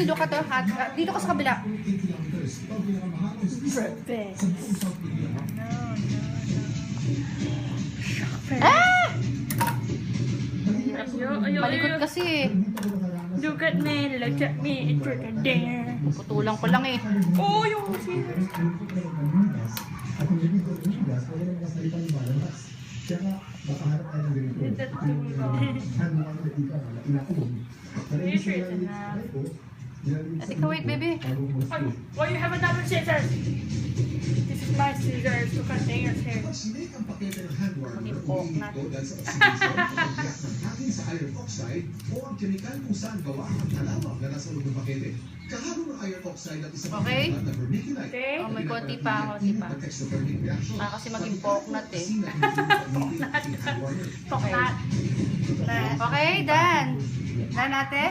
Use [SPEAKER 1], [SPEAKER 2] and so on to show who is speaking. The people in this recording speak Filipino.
[SPEAKER 1] Sisi, look at the hat. Dito ka sa kabila.
[SPEAKER 2] Perfect.
[SPEAKER 1] Ah!
[SPEAKER 2] Ayo.
[SPEAKER 1] Malikot kasi.
[SPEAKER 2] Look at me, it's right there.
[SPEAKER 1] Putulang ko lang eh.
[SPEAKER 2] Oh, yung scissors.
[SPEAKER 1] Ate ka, wait, baby.
[SPEAKER 2] Why you have another scissors? This is my scissors to cut your hair.
[SPEAKER 1] Mag-ipok na.
[SPEAKER 3] Sa iron oxide o ang kemikal kung saan gawa ang talawag na nasa loob ng pakete. Kahalo ng iron oxide at isang
[SPEAKER 1] Okay.
[SPEAKER 3] na vermiculite.
[SPEAKER 2] Okay.
[SPEAKER 1] Oh, may konti pa, konti pa. Kasi maging poknat eh.
[SPEAKER 2] Poknat.
[SPEAKER 1] Okay, done. Done ate?